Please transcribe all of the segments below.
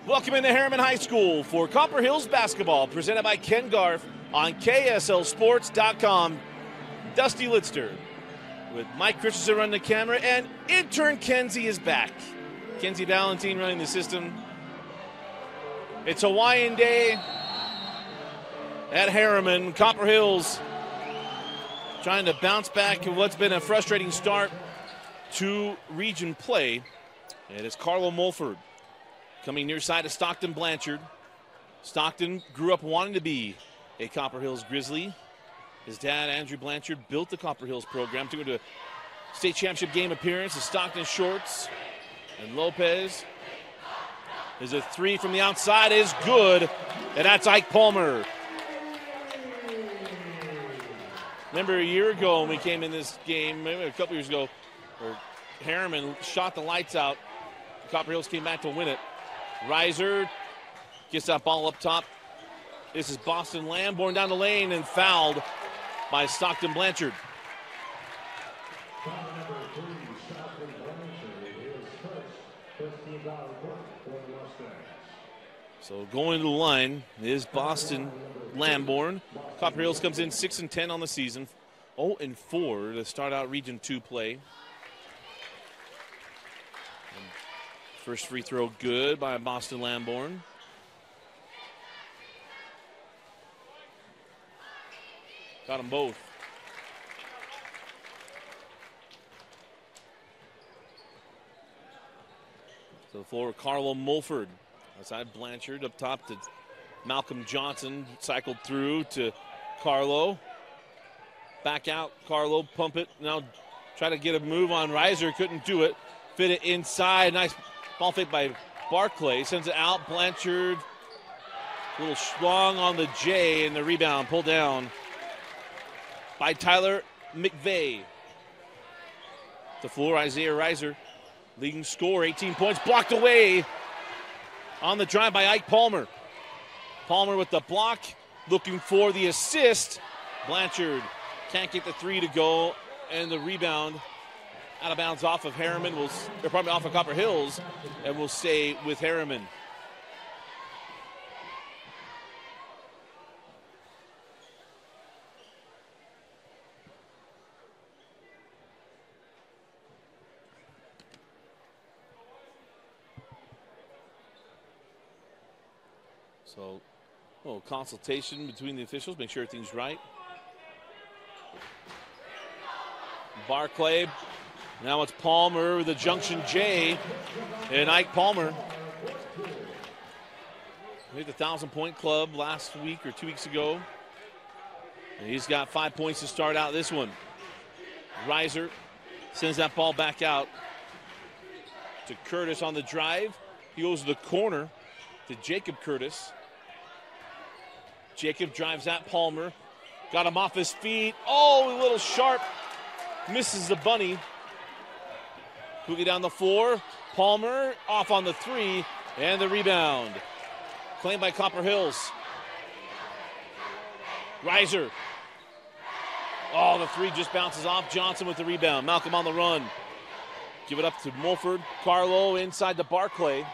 Welcome into Herriman High School for Copper Hills basketball, presented by Ken Garf on KSLSports.com. Dusty Lidster with Mike Christensen running the camera, and intern Kenzie is back. Kenzie Valentine running the system. It's Hawaiian Day at Herriman. Copper Hills trying to bounce back to what's been a frustrating start to region play. And it's Carlo Mulford coming near side of Stockton Blanchard. Stockton grew up wanting to be a Copper Hills Grizzly. His dad, Andrew Blanchard, built the Copper Hills program. Took him to a state championship game appearance. The Stockton Shorts. And Lopez is a three from the outside, is good. And that's Ike Palmer. Remember a year ago when we came in this game, maybe a couple years ago, where Herriman shot the lights out. Copper Hills came back to win it. Reiser gets that ball up top. This is Boston Lamborn down the lane and fouled by Stockton Blanchard. So going to the line is Boston Lamborn. Copper Hills comes in 6-10 on the season, 0-4 to start out Region 2 play. First free throw good by Boston Lamborn. Got them both. So for Carlo Mulford. Outside Blanchard up top to Malcolm Johnson. Cycled through to Carlo. Back out. Carlo, pump it. Now try to get a move on Reiser. Couldn't do it. Fit it inside. Nice ball fake by Barclay. Sends it out. Blanchard. A little strong on the J, and the rebound pulled down by Tyler McVeigh. The floor, Isaiah Reiser. Leading score, 18 points. Blocked away on the drive by Ike Palmer. Palmer with the block. Looking for the assist. Blanchard can't get the three to go. And the rebound out of bounds off of Herriman, or probably off of Copper Hills, and will stay with Herriman. So, a little consultation between the officials, make sure everything's right. Barclay. Now it's Palmer with the junction J, and Ike Palmer. Made the 1,000-point club last week or 2 weeks ago. And he's got 5 points to start out this one. Reiser sends that ball back out to Curtis on the drive. He goes to the corner to Jacob Curtis. Jacob drives at Palmer. Got him off his feet. Oh, a little sharp. Misses the bunny. Moving down the floor. Palmer off on the three, and the rebound. Claimed by Copper Hills. Reiser. Oh, the three just bounces off. Johnson with the rebound. Malcolm on the run. Give it up to Mulford. Carlo inside to Barclay.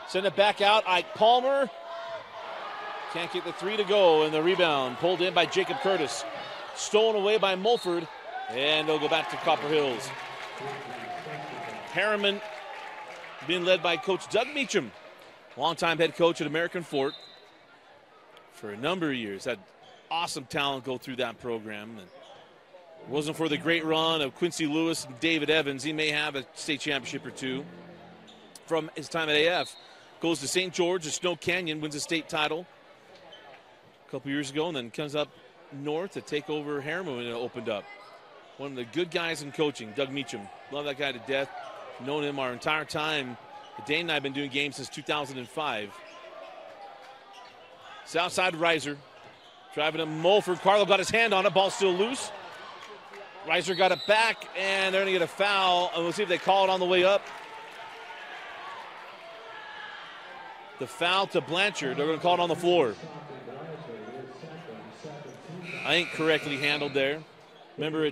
Send it back out. Ike Palmer. Can't get the three to go, and the rebound pulled in by Jacob Curtis. Stolen away by Mulford, and they'll go back to Copper Hills. Herriman being led by Coach Doug Meacham, longtime head coach at American Fort for a number of years. Had awesome talent go through that program. And it wasn't for the great run of Quincy Lewis and David Evans, he may have a state championship or two from his time at AF. Goes to St. George, to Snow Canyon, wins a state title a couple years ago, and then comes up north to take over Herriman when it opened up. One of the good guys in coaching, Doug Meacham. Love that guy to death. Known him our entire time. Dane and I have been doing games since 2005. Southside Reiser. Driving to Mulford. Carlo got his hand on it. Ball still loose. Reiser got it back, and they're going to get a foul. And we'll see if they call it on the way up. The foul to Blanchard. They're going to call it on the floor. I think correctly handled there. Remember,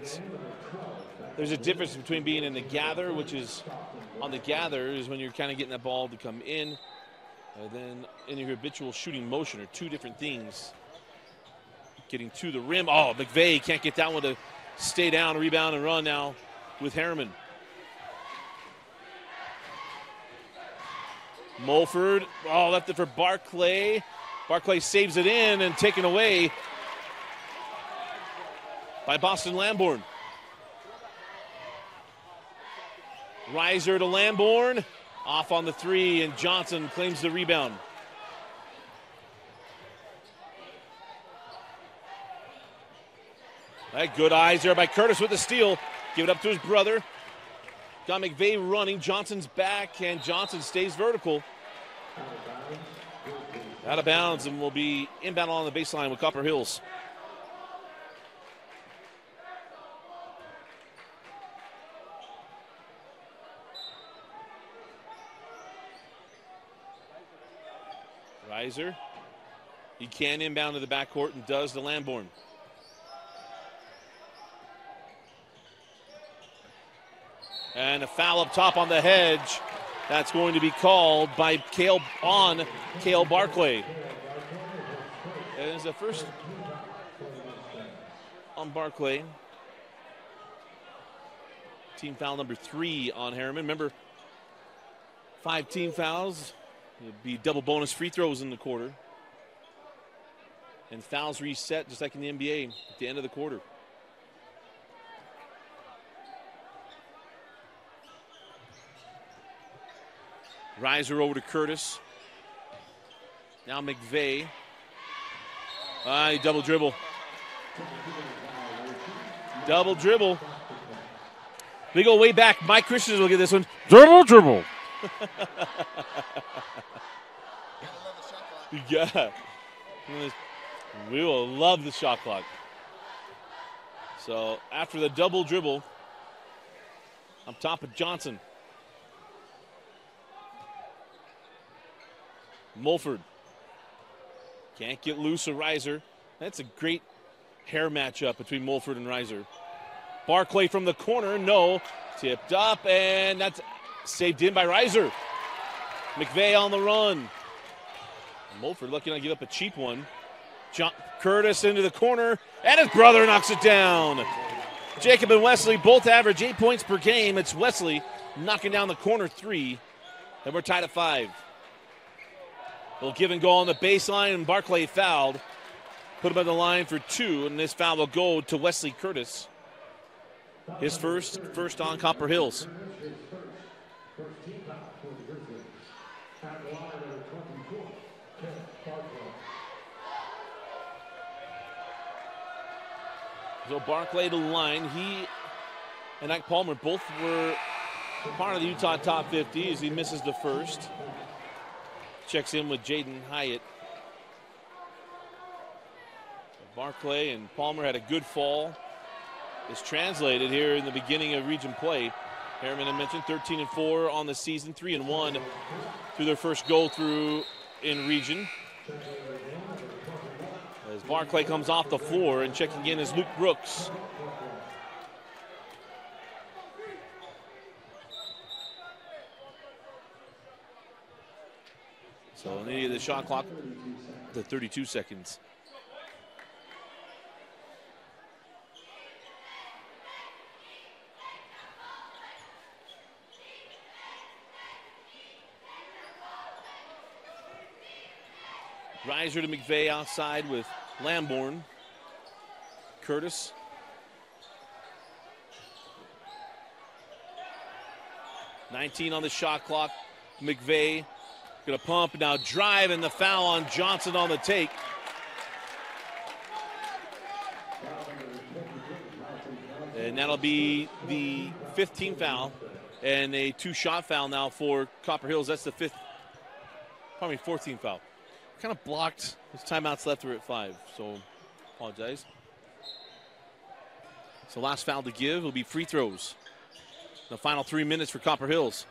there's a difference between being in the gather, which is on the gather is when you're kind of getting that ball to come in. And then in your habitual shooting motion are two different things. Getting to the rim. Oh, McVeigh can't get that one to stay down, rebound, and run now with Herriman. Mulford, left it for Barclay. Barclay saves it in and taken away by Boston Lamborn. Reiser to Lamborn. Off on the three, and Johnson claims the rebound. Good eyes there by Curtis with the steal. Give it up to his brother. Got McVeigh running. Johnson's back, and Johnson stays vertical. Out of bounds, and will be inbound on the baseline with Copper Hills. Reiser. He can inbound to the backcourt and does to Lamborn. And a foul up top on the hedge. That's going to be called by Cale Barclay. And it's the first on Barclay. Team foul number 3 on Herriman. Remember, 5 team fouls. It'll be double bonus free throws in the quarter. And fouls reset just like in the NBA at the end of the quarter. Reiser over to Curtis. Now McVeigh. He double dribble. Double dribble. We go way back. Mike Christensen will get this one. Double dribble. Yeah. We will love the shot clock. So after the double dribble, on top of Johnson. Mulford. Can't get loose of Reiser. That's a great hair matchup between Mulford and Reiser. Barclay from the corner, no. Tipped up, and that's saved in by Reiser. McVeigh on the run. Mulford lucky not to give up a cheap one. Curtis into the corner, and his brother knocks it down. Jacob and Wesley both average 8 points per game. It's Wesley knocking down the corner 3, and we're tied at 5. They'll give and go on the baseline, and Barclay fouled. Put him on the line for 2, and this foul will go to Wesley Curtis. His first on Copper Hills. So Barclay to the line. He and Ike Palmer both were part of the Utah top 50 as he misses the first. Checks in with Jaden Hyatt. Barclay and Palmer had a good fall. It's translated here in the beginning of region play. Herriman had mentioned 13-4 on the season, 3-1 through their first go through in region. As Barclay comes off the floor, and checking in is Luke Brooks. So on the shot clock to 32 seconds. Reiser to McVeigh outside with Lamborn. Curtis. $19 on the shot clock. McVeigh gonna pump, now drive, and the foul on Johnson on the take. And that'll be the 5th team foul and a 2-shot foul now for Copper Hills. That's the 4th team foul. Kind of blocked. There's timeouts left. We're at 5, so apologize. So last foul to give will be free throws. The final 3 minutes for Copper Hills.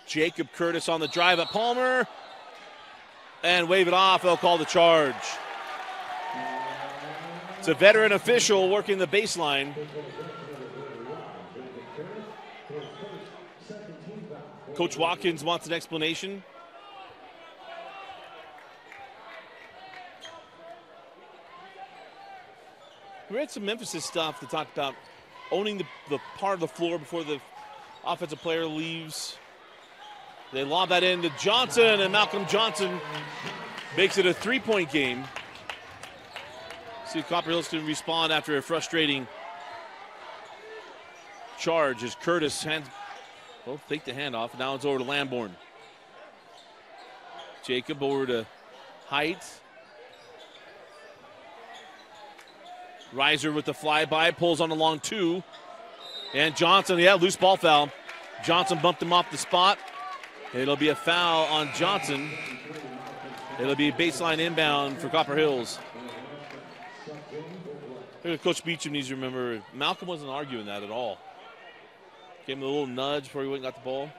Jacob Curtis on the drive at Palmer. And wave it off. They'll call the charge. It's a veteran official working the baseline. Coach Watkins wants an explanation. We had some emphasis stuff that talked about owning the part of the floor before the offensive player leaves. They lob that into Johnson, and Malcolm Johnson makes it a 3-point game. See if Copper Hills can respond after a frustrating charge as Curtis fake the handoff. Now it's over to Lamborn. Jacob over to Height. Reiser with the flyby, pulls on the long 2. And Johnson, loose ball foul. Johnson bumped him off the spot. It'll be a foul on Johnson. It'll be a baseline inbound for Copper Hills. Coach Beecham needs to remember, Malcolm wasn't arguing that at all. Gave him a little nudge before he went and got the ball.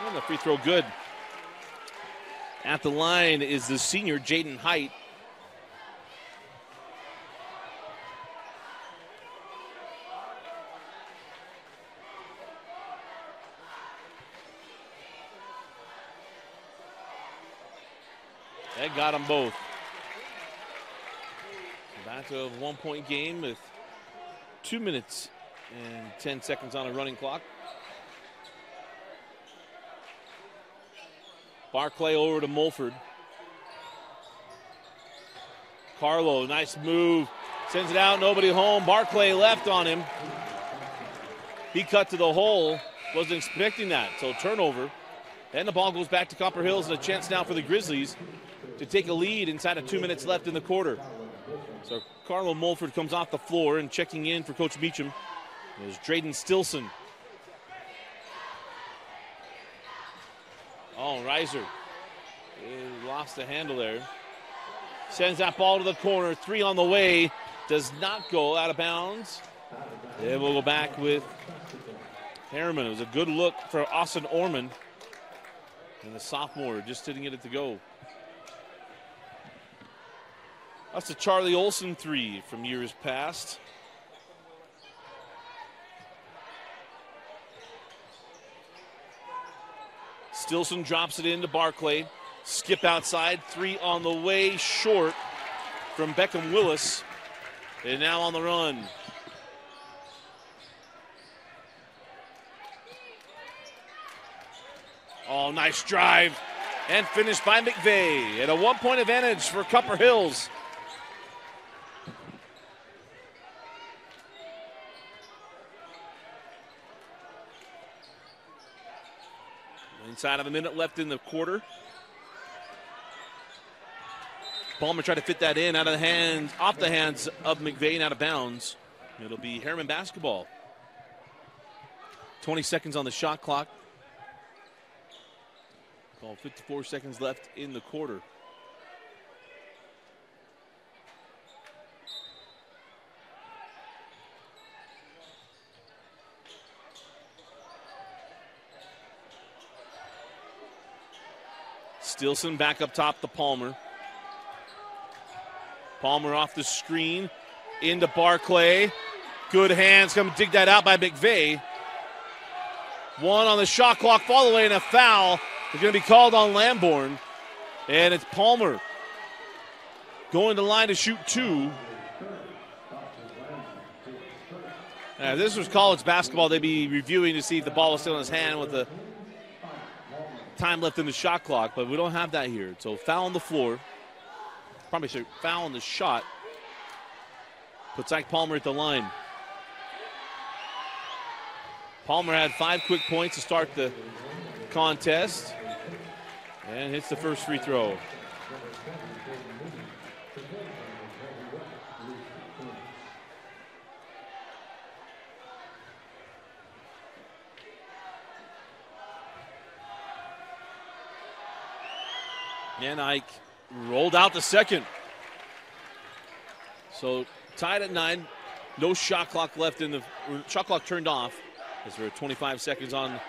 And the free throw good. At the line is the senior, Jaden Height. That got them both. Back to a 1-point game with 2 minutes and 10 seconds on a running clock. Barclay over to Mulford. Carlo, nice move. Sends it out, nobody home. Barclay left on him. He cut to the hole. Wasn't expecting that, so turnover. And the ball goes back to Copper Hills, and a chance now for the Grizzlies to take a lead inside of 2 minutes left in the quarter. So Carlo Mulford comes off the floor, and checking in for Coach Beecham is Drayden Stilson. Oh, Reiser lost the handle there. Sends that ball to the corner. 3 on the way. Does not go out of bounds. And we'll go back with Herriman. It was a good look for Austin Orman. And the sophomore just didn't get it to go. That's a Charlie Olsen 3 from years past. Stilson drops it into Barclay. Skip outside, 3 on the way, short from Beckham Willis. And now on the run. Oh, nice drive. And finished by McVeigh. And a 1-point advantage for Copper Hills. Inside of a minute left in the quarter. Palmer tried to fit that in off the hands of McVeigh and out of bounds. It'll be Herriman basketball. 20 seconds on the shot clock. 54 seconds left in the quarter. Stilson back up top to Palmer. Palmer off the screen into Barclay. Good hands, come dig that out by McVeigh. 1 on the shot clock, fall away, and a foul is going to be called on Lamborn. And it's Palmer going to the line to shoot 2. If this was college basketball, they'd be reviewing to see if the ball was still in his hand with the time left in the shot clock, but we don't have that here. So foul on the floor. Probably should foul on the shot. Puts Zach Palmer at the line. Palmer had 5 quick points to start the contest and hits the first free throw. And Ike rolled out the second. So tied at 9. No shot clock left shot clock turned off as there are 25 seconds on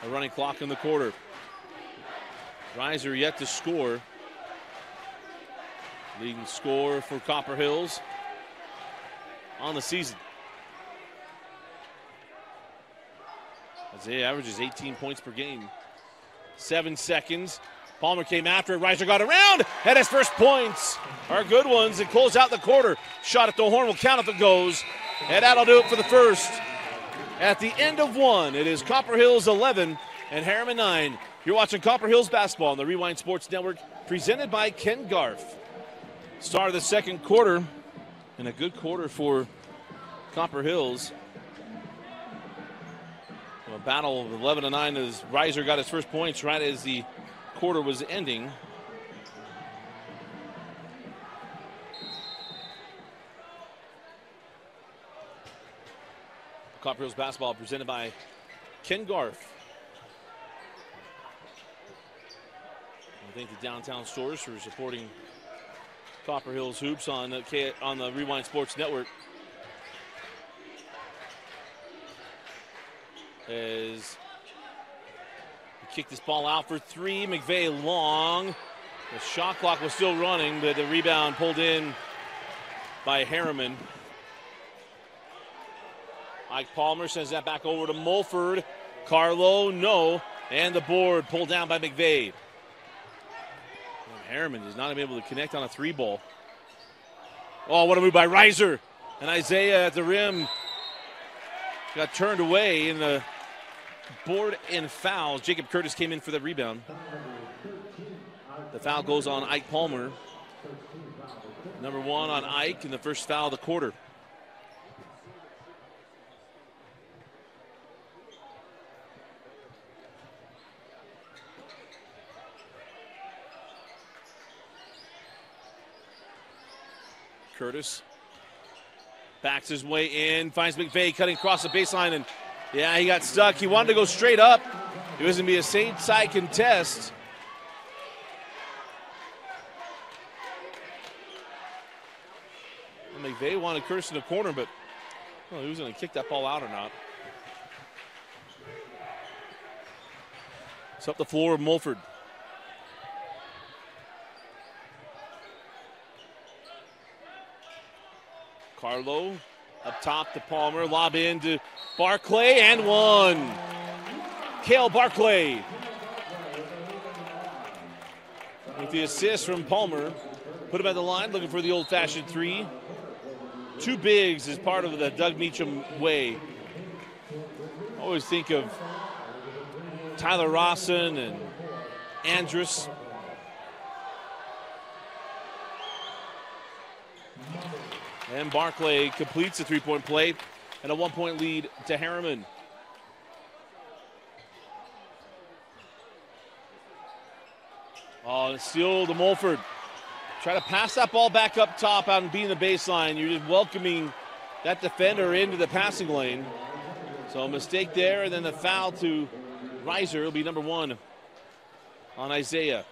a running clock in the quarter. Reiser yet to score. Leading scorer for Copper Hills on the season. Isaiah averages 18 points per game. 7 seconds. Palmer came after it. Reiser got around, and his first points are good ones. It close out the quarter. Shot at the horn will count if it goes, and that'll do it for the first. At the end of one, it is Copper Hills 11 and Herriman 9. You're watching Copper Hills basketball on the Rewind Sports Network, presented by Ken Garf. Start of the second quarter, and a good quarter for Copper Hills. A battle of 11 to 9 as Reiser got his first points right as the quarter was ending. Copper Hills basketball presented by Ken Garf. I thank the downtown stores for supporting Copper Hills hoops on the Rewind Sports Network. As he kicked this ball out for three, McVeigh long. The shot clock was still running, but the rebound pulled in by Herriman. Ike Palmer sends that back over to Mulford. Carlo, no. And the board pulled down by McVeigh. Herriman has not been able to connect on a three ball. Oh, what a move by Reiser. And Isaiah at the rim got turned away in the board and fouls. Jacob Curtis came in for the rebound. The foul goes on Ike Palmer. Number 1 on Ike in the first foul of the quarter. Curtis backs his way in, finds McVeigh cutting across the baseline, and yeah, he got stuck. He wanted to go straight up. It was going to be a side contest. And McVeigh wanted Curtis in the corner, but he was going to kick that ball out or not. It's up the floor of Mulford. Carlo up top to Palmer, lob in to Barclay, and one. Cale Barclay with the assist from Palmer. Put him at the line, looking for the old-fashioned three. Two bigs is part of the Doug Meacham way. Always think of Tyler Rawson and Andrus. And Barclay completes the three-point play and a one-point lead to Herriman. Oh, still to Mulford. Try to pass that ball back up top out and being the baseline. You're just welcoming that defender into the passing lane. So a mistake there, and then the foul to Reiser will be number 1 on Isaiah.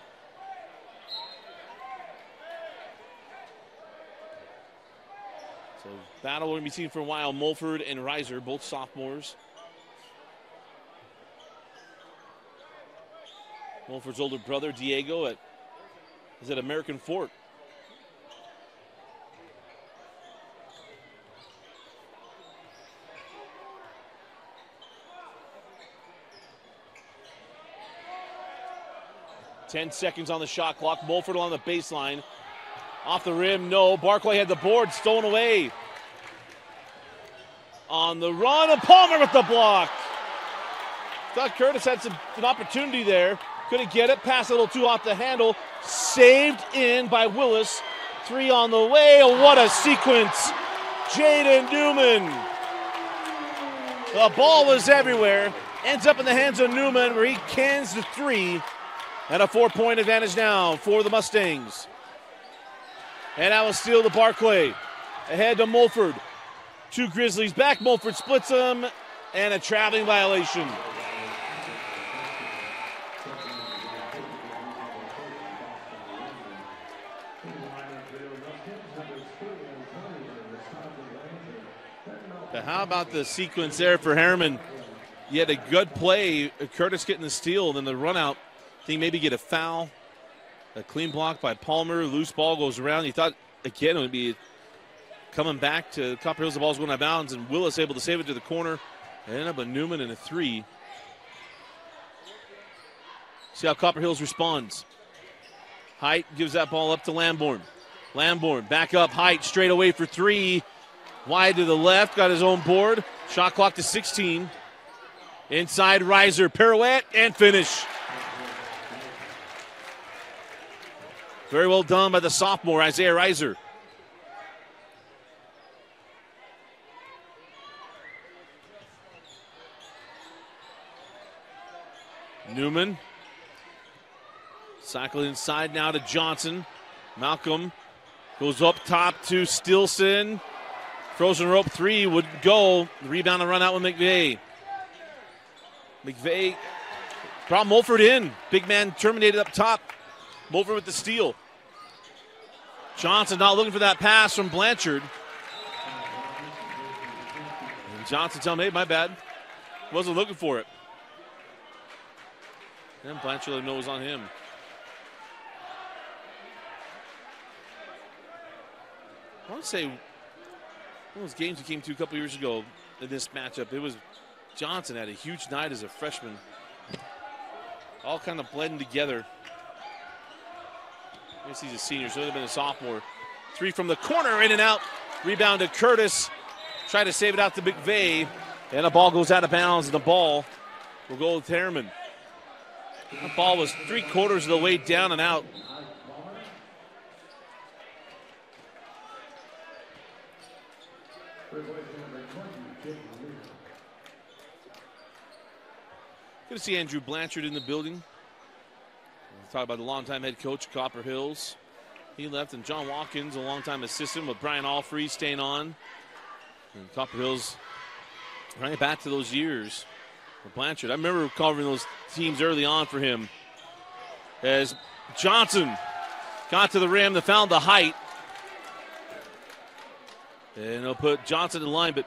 So battle we're going to be seeing for a while. Mulford and Reiser, both sophomores. Mulford's older brother, Diego, is at American Fort. Ten seconds on the shot clock. Mulford on the baseline. Off the rim, no. Barclay had the board stolen away. On the run, and Palmer with the block. Thought Curtis had an opportunity there. Couldn't get it. Pass a little too off the handle. Saved in by Willis. 3 on the way. Oh, what a sequence. Jaden Newman. The ball was everywhere. Ends up in the hands of Newman where he cans the 3. And a 4-point advantage now for the Mustangs. And that was steal to Barclay. Ahead to Mulford. 2 Grizzlies back. Mulford splits them. And a traveling violation. But how about the sequence there for Herriman? You had a good play, Curtis getting the steal, then the run out. I think maybe get a foul. A clean block by Palmer. Loose ball goes around. You thought, again, it would be coming back to Copper Hills. The ball's going out of bounds, and Willis able to save it to the corner. It ended up a Newman and a 3. See how Copper Hills responds. Height gives that ball up to Lamborn. Lamborn back up. Height straight away for 3. Wide to the left. Got his own board. Shot clock to 16. Inside riser. Pirouette and finish. Very well done by the sophomore, Isaiah Reiser. Newman. Cycle inside now to Johnson. Malcolm goes up top to Stilson. Frozen rope 3 would go. Rebound and run out with McVeigh. McVeigh brought Mulford in. Big man terminated up top. Mulford with the steal. Johnson not looking for that pass from Blanchard. And Johnson telling him, hey, my bad. Wasn't looking for it. And Blanchard let him know it was on him. I want to say one of those games we came to a couple years ago in this matchup, it was Johnson had a huge night as a freshman. All kind of blending together. I guess he's a senior, so it would have been a sophomore. 3 from the corner, in and out. Rebound to Curtis. Try to save it out to McVeigh. And the ball goes out of bounds, and the ball will go with Herriman. That ball was 3/4 of the way down and out. Good to see Andrew Blanchard in the building. We'll talk about the longtime head coach, Copper Hills. He left, and John Watkins, a longtime assistant with Brian Allfrey, staying on. And Copper Hills bring it back to those years for Blanchard. I remember covering those teams early on for him. As Johnson got to the rim, they found the height. And they'll put Johnson in line, but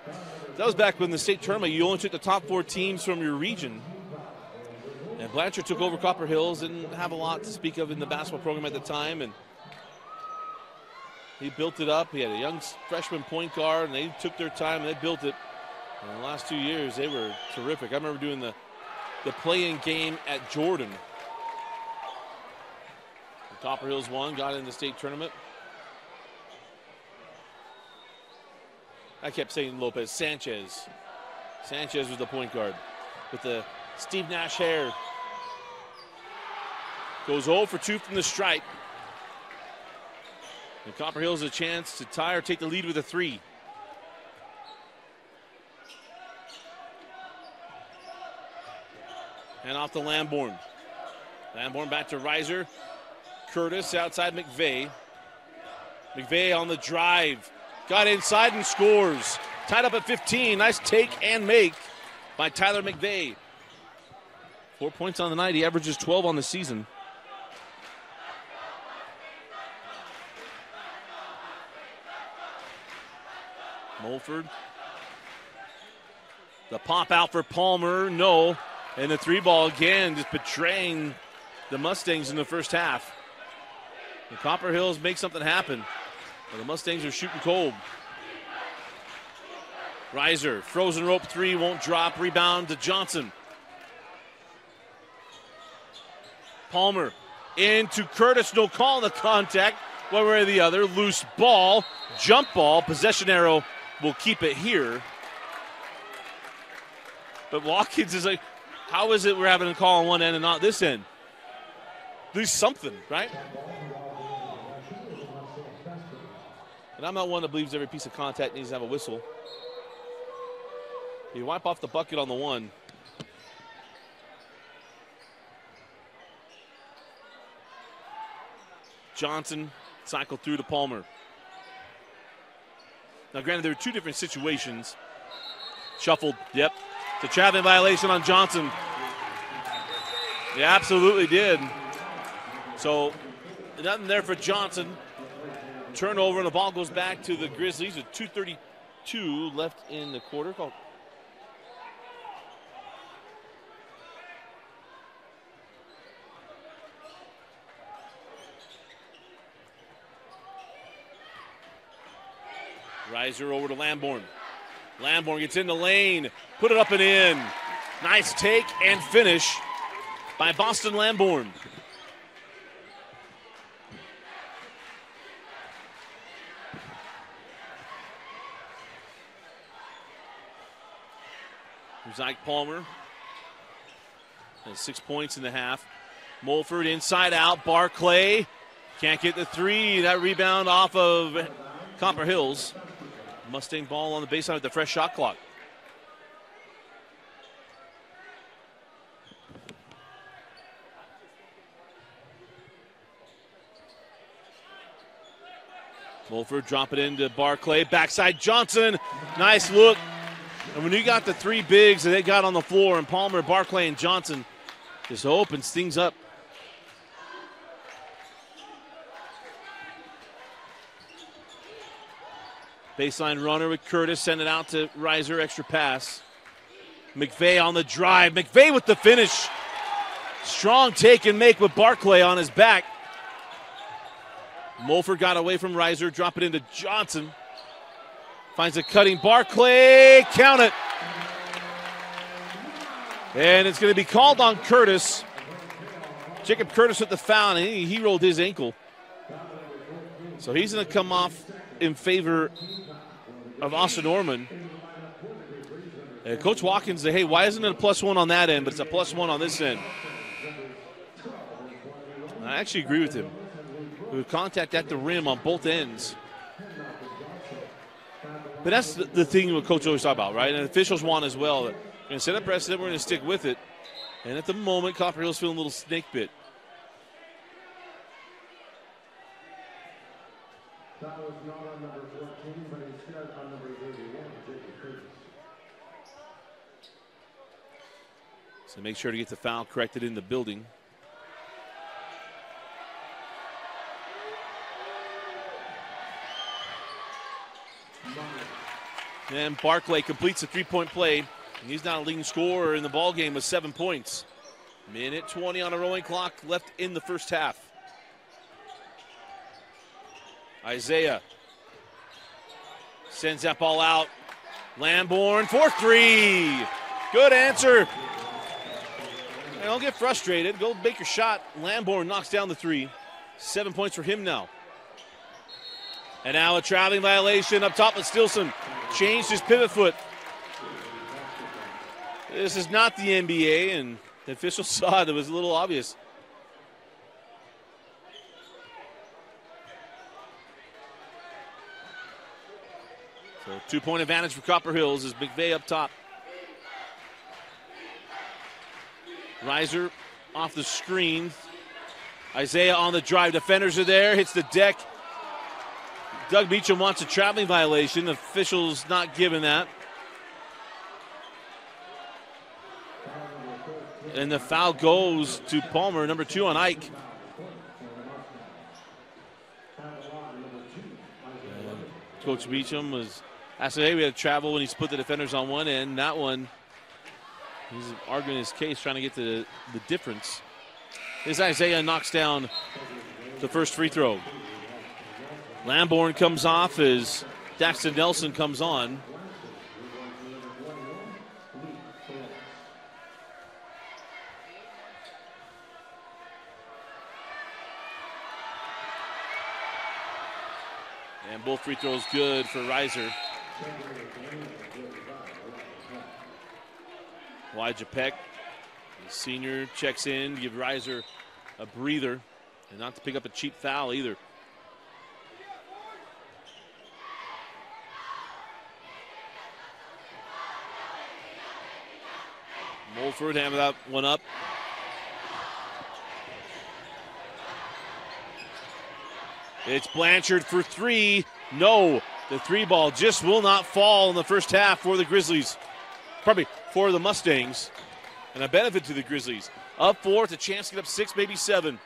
that was back when the state tournament, you only took the top 4 teams from your region. And Blanchard took over Copper Hills, didn't have a lot to speak of in the basketball program at the time, and he built it up. He had a young freshman point guard, and they took their time and they built it. And the last 2 years, they were terrific. I remember doing the play-in game at Jordan. And Copper Hills won, got in the state tournament. I kept saying Lopez. Sanchez. Sanchez was the point guard with the Steve Nash hair. Goes 0 for 2 from the stripe. And Copper Hills a chance to tie or take the lead with a 3. And off to Lamborn. Lamborn back to Reiser. Curtis outside McVeigh. McVeigh on the drive. Got inside and scores. Tied up at 15. Nice take and make by Tyler McVeigh. 4 points on the night. He averages 12 on the season. Mulford. The pop out for Palmer. No. And the 3-ball again, just betraying the Mustangs in the first half. The Copper Hills make something happen. Well, the Mustangs are shooting cold. Reiser, frozen rope 3, won't drop. Rebound to Johnson. Palmer into Curtis. No call on the contact. One way or the other. Loose ball. Jump ball. Possession arrow will keep it here. But Watkins is like, how is it we're having a call on one end and not this end? Do something, right? And I'm not one that believes every piece of contact needs to have a whistle. You wipe off the bucket on the one. Johnson cycled through to Palmer. Now, granted, there were 2 different situations. Shuffled, yep. The traveling violation on Johnson. Yeah, absolutely did. So, nothing there for Johnson. Turnover, and the ball goes back to the Grizzlies with 2 left in the quarter. Reiser over to Lamborn. Lamborn gets in the lane, put it up and in. Nice take and finish by Boston Lamborn. Ike Palmer has 6 points in the half. Mulford inside out. Barclay can't get the 3. That rebound off of Copper Hills. Mustang ball on the baseline with the fresh shot clock. Mulford drop it into Barclay. Backside Johnson. Nice look. And when you got the 3 bigs that they got on the floor, and Palmer, Barclay, and Johnson, just opens things up. Baseline runner with Curtis, send it out to Reiser, extra pass. McVeigh on the drive. McVeigh with the finish. Strong take and make with Barclay on his back. Mulford got away from Reiser, drop it into Johnson. Finds a cutting Barclay, count it. And it's going to be called on Curtis. Jacob Curtis with the foul, and he rolled his ankle. So he's going to come off in favor of Austin Norman. And Coach Watkins said, hey, why isn't it a +1 on that end, but it's a +1 on this end? And I actually agree with him. With contact at the rim on both ends. But that's the thing what Coach always talk about, right? And officials want as well. We're going to set a precedent, we're going to stick with it. And at the moment, Copper Hill's feeling a little snake bit. That was not on number 14, but instead on number 31, Jacob Curtis. So make sure to get the foul corrected in the building. And Barclay completes a 3-point play. And he's now a leading scorer in the ballgame with 7 points. Minute 20 on a rolling clock left in the first half. Isaiah sends that ball out. Lamborn for 3. Good answer. And don't get frustrated. Go make your shot. Lamborn knocks down the 3. 7 points for him now. And now a traveling violation up top with Stilson. Changed his pivot foot. This is not the NBA, and the official saw it. It was a little obvious. So 2-point advantage for Copper Hills as McVeigh up top. Reiser off the screen. Isaiah on the drive. Defenders are there. Hits the deck. Doug Beecham wants a traveling violation. The official's not giving that. And the foul goes to Palmer, number 2 on Ike. And Coach Beecham was asked, hey, we had to travel when he split the defenders on one end. That one, he's arguing his case, trying to get the difference. This Isaiah knocks down the first free throw. Lamborn comes off as Daxton Nelson comes on. And both free throws good for Reiser. Wajapek, the senior, checks in, give Reiser a breather, and not to pick up a cheap foul either. Mulford having that one up. It's Blanchard for 3. No, the 3 ball just will not fall in the first half for the Grizzlies. Probably for the Mustangs. And a benefit to the Grizzlies. Up 4, it's a chance to get up 6, maybe 7.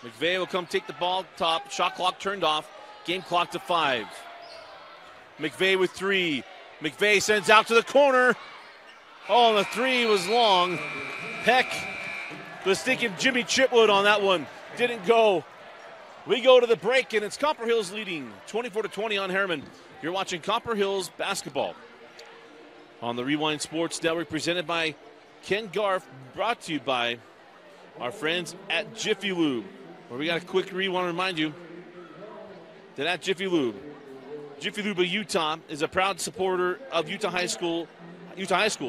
McVeigh will come take the ball top. Shot clock turned off. Game clock to 5. McVeigh with 3. McVeigh sends out to the corner. Oh, and the 3 was long. Heck was thinking Jimmy Chitwood on that one. Didn't go. We go to the break, and it's Copper Hills leading 24-20 on Herriman. You're watching Copper Hills basketball on the Rewind Sports Network, presented by Ken Garf, brought to you by our friends at Jiffy Lube. Where we got a quick want to remind you that at Jiffy Lube of Utah is a proud supporter of Utah High School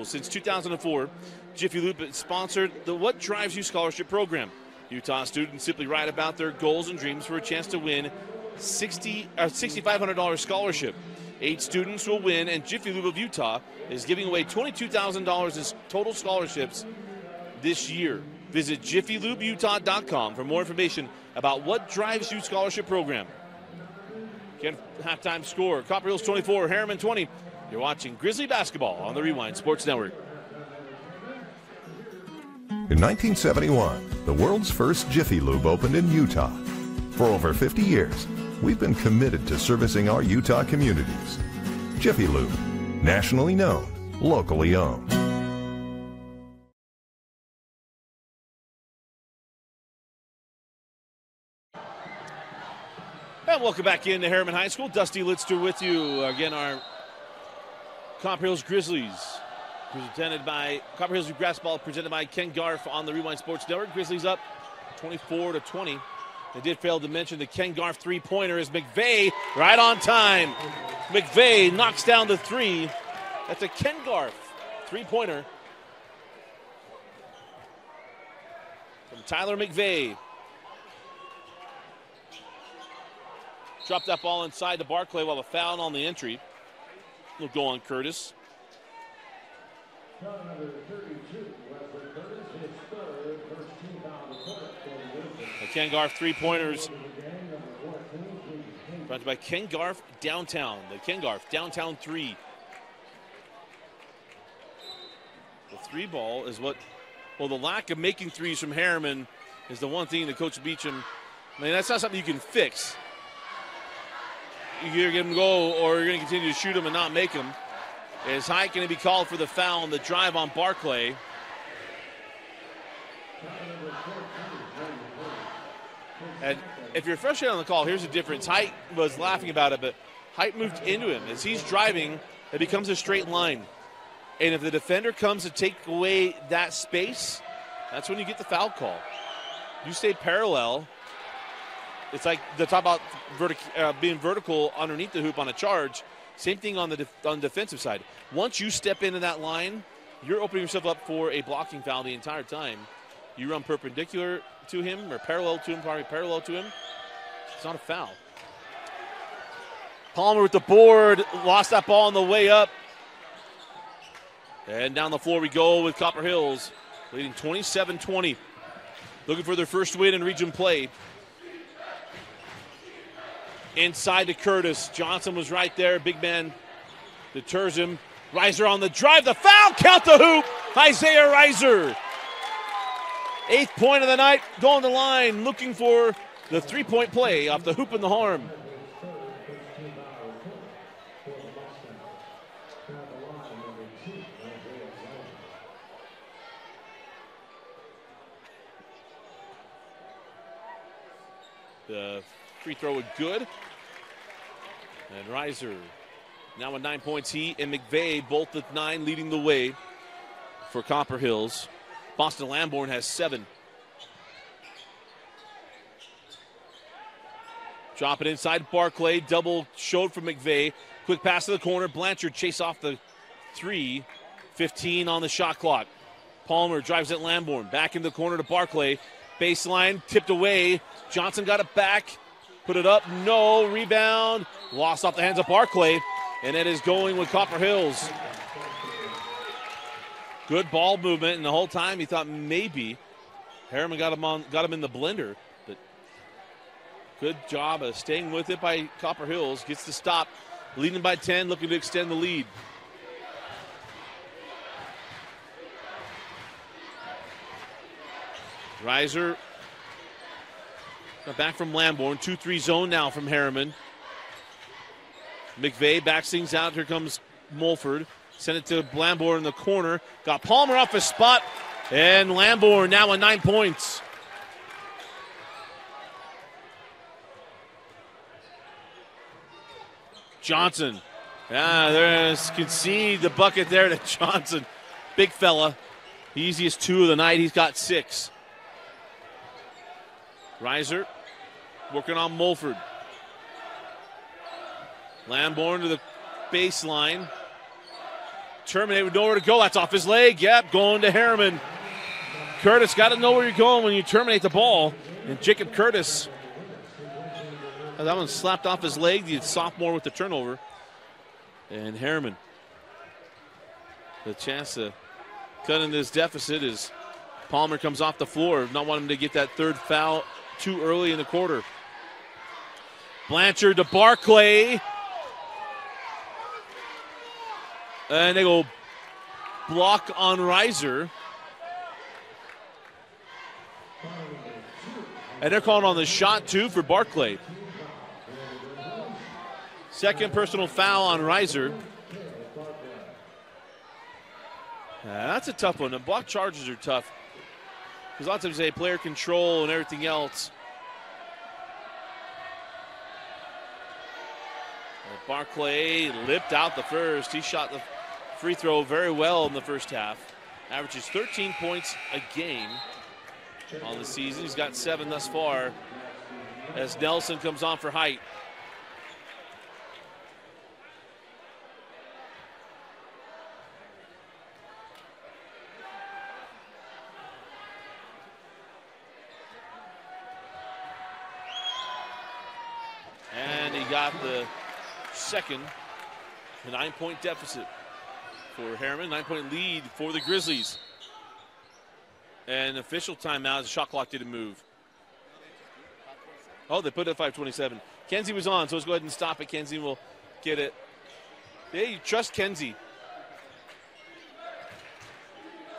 since 2004. Jiffy Lube has sponsored the What Drives You Scholarship Program. Utah students simply write about their goals and dreams for a chance to win $6,500 scholarship. 8 students will win, and Jiffy Lube of Utah is giving away $22,000 in total scholarships this year. Visit jiffylubutah.com for more information about What Drives You Scholarship Program. Again, halftime score, Copper Hills 24, Herriman 20. You're watching Grizzly basketball on the Rewind Sports Network. In 1971, the world's first Jiffy Lube opened in Utah. For over 50 years, we've been committed to servicing our Utah communities. Jiffy Lube, nationally known, locally owned. And welcome back into Herriman High School. Dusty Litster with you. Again, our Copper Hills Grizzlies, presented by Copper Hills basketball, presented by Ken Garf on the Rewind Sports Network. Grizzlies up 24-20. I did fail to mention the Ken Garf three-pointer is McVeigh right on time. McVeigh knocks down the 3. That's a Ken Garf three-pointer from Tyler McVeigh. Dropped that ball inside to Barclay while a foul on the entry will go on Curtis. The Ken Garf three-pointers brought by Ken Garf downtown. The Ken Garf downtown 3. The 3 ball is what, well, the lack of making threes from Herriman is the one thing that Coach Beecham, I mean, that's not something you can fix. You either get them go or you're going to continue to shoot them and not make them. Is Hike going to be called for the foul on the drive on Barclay? And if you're frustrated on the call, here's the difference. Hite was laughing about it, but Hite moved into him. As he's driving, it becomes a straight line. And if the defender comes to take away that space, that's when you get the foul call. You stay parallel. It's like the talk about being vertical underneath the hoop on a charge. Same thing on the defensive side. Once you step into that line, you're opening yourself up for a blocking foul the entire time. You run perpendicular to him or parallel to him, probably parallel to him. It's not a foul. Palmer with the board, lost that ball on the way up. And down the floor we go with Copper Hills, leading 27-20. Looking for their first win in region play. Inside to Curtis. Johnson was right there. Big man deters him. Reiser on the drive. The foul. Count the hoop. Isaiah Reiser. 8th point of the night. Going to the line. Looking for the three-point play off the hoop and the harm. The free throw is good. And Reiser now with 9 points. He and McVeigh both with 9 leading the way for Copper Hills. Boston Lamborn has 7. Drop it inside Barclay. Double showed from McVeigh. Quick pass to the corner. Blanchard chase off the 3. 15 on the shot clock. Palmer drives at Lamborn. Back in the corner to Barclay. Baseline tipped away. Johnson got it back. Put it up. No. Rebound. Lost off the hands of Barclay. And it is going with Copper Hills. Good ball movement. And the whole time he thought maybe Herriman got him in the blender. But good job of staying with it by Copper Hills. Gets the stop. Leading by 10. Looking to extend the lead. Reiser back from Lamborn. 2-3 zone now from Herriman. McVeigh backs things out. Here comes Mulford. Sent it to Lamborn in the corner. Got Palmer off his spot. And Lamborn now on 9 points. Johnson. There's concede the bucket there to Johnson. Big fella. Easiest 2 of the night. He's got 6. Reiser working on Mulford. Lamborn to the baseline. Terminate with nowhere to go. That's off his leg. Yep, going to Herriman. Curtis, got to know where you're going when you terminate the ball. And Jacob Curtis. That one slapped off his leg. The sophomore with the turnover. And Herriman. The chance to cut in this deficit as Palmer comes off the floor. Not wanting him to get that third foul too early in the quarter. Blanchard to Barclay. And they go block on Reiser. And they're calling on the shot, too, for Barclay. Second personal foul on Reiser. That's a tough one. The block charges are tough. Because a lot of times they have player control and everything else. Barclay lipped out the first. He shot the free throw very well in the first half. Averages 13 points a game on the season. He's got 7 thus far as Nelson comes on for Height. And he got the second, a 9-point deficit for Herriman, 9-point lead for the Grizzlies. And official timeout, the shot clock didn't move. Oh, they put it at 5:27. Kenzie was on, so let's go ahead and stop it. Kenzie will get it. Yeah, you trust Kenzie.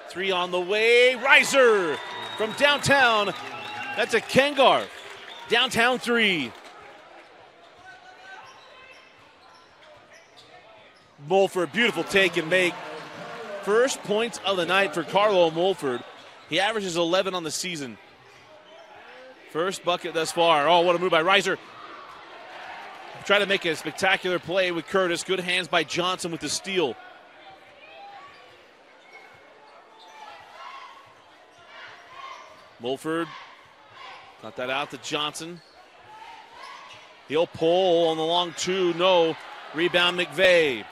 3 on the way. Reiser from downtown. That's a Kengar. Downtown 3. Mulford, beautiful take and make. First points of the night for Carlo Mulford. He averages 11 on the season. First bucket thus far. Oh, what a move by Reiser. Try to make a spectacular play with Curtis. Good hands by Johnson with the steal. Mulford got that out to Johnson. He'll pull on the long 2. No. Rebound McVeigh.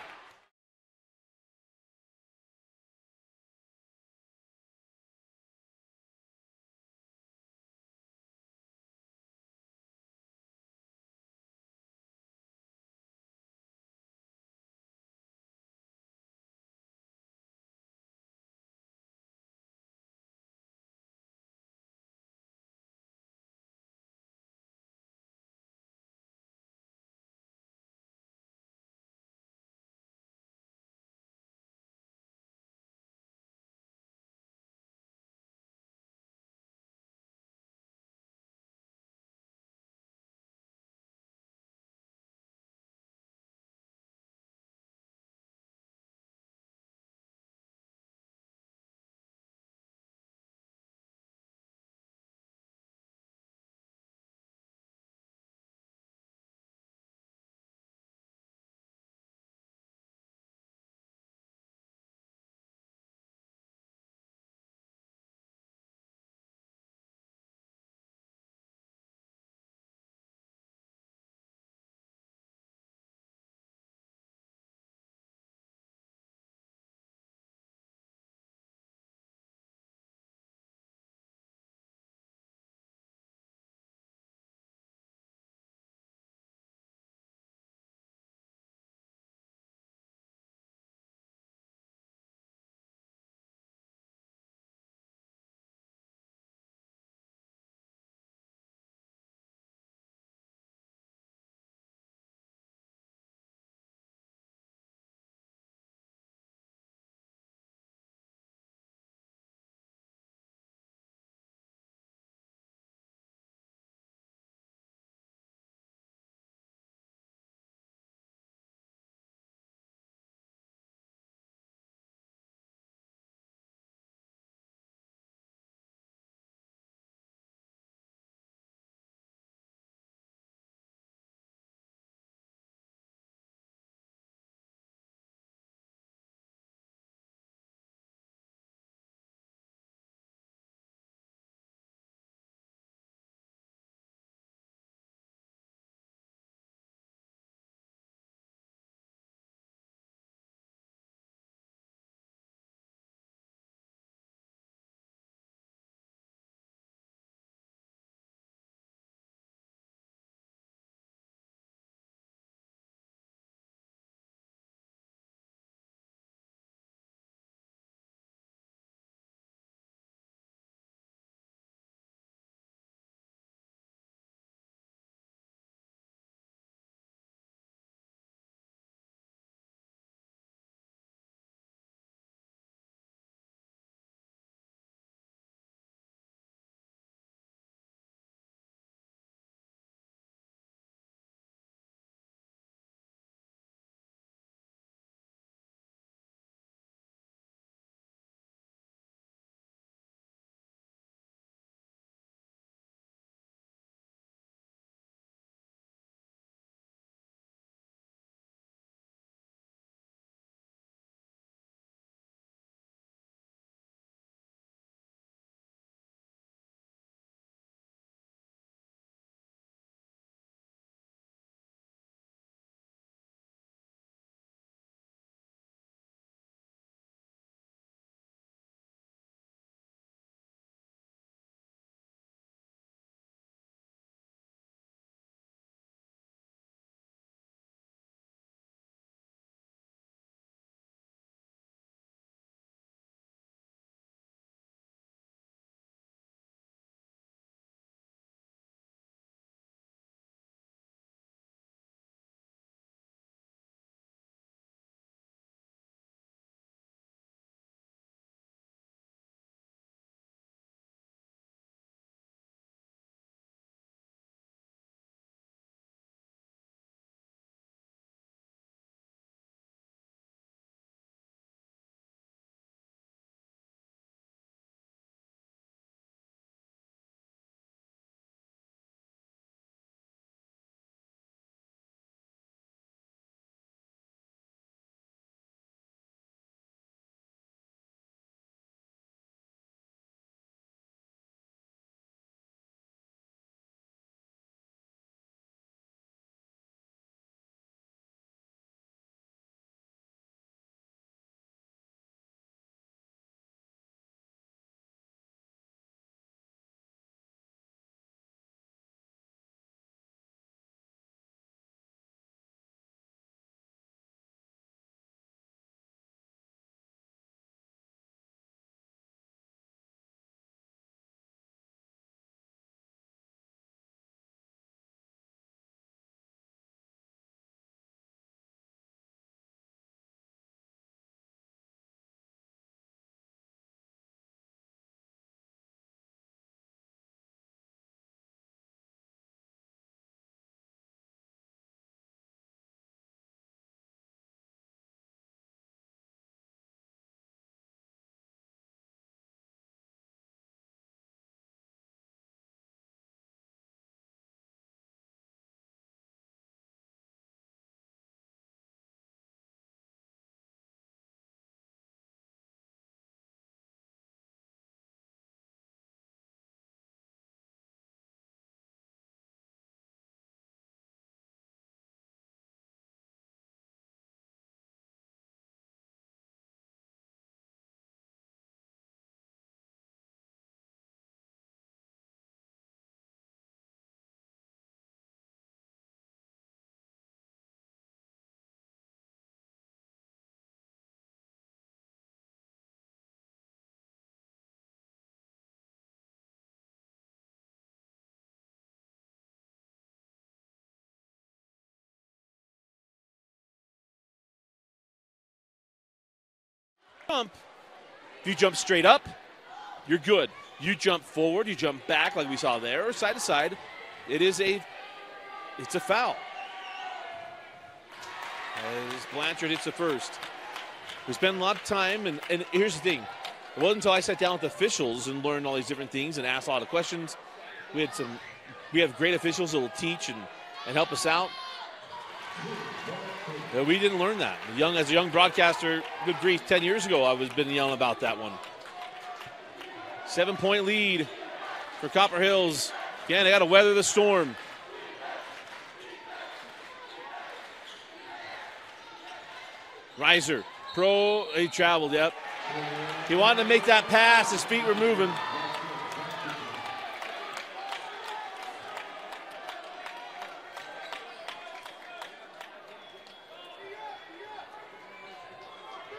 Jump. If you jump straight up, you're good. You jump forward, you jump back like we saw there, or side to side, it's a foul. As Blanchard hits the first. We spend a lot of time, and here's the thing. It wasn't until I sat down with officials and learned all these different things and asked a lot of questions. We have great officials that will teach and help us out. We didn't learn that. As a young broadcaster, good grief, 10 years ago, I was been yelling about that one. 7-point lead for Copper Hills. Again, they got to weather the storm. Reiser, he traveled, yep. He wanted to make that pass, his feet were moving.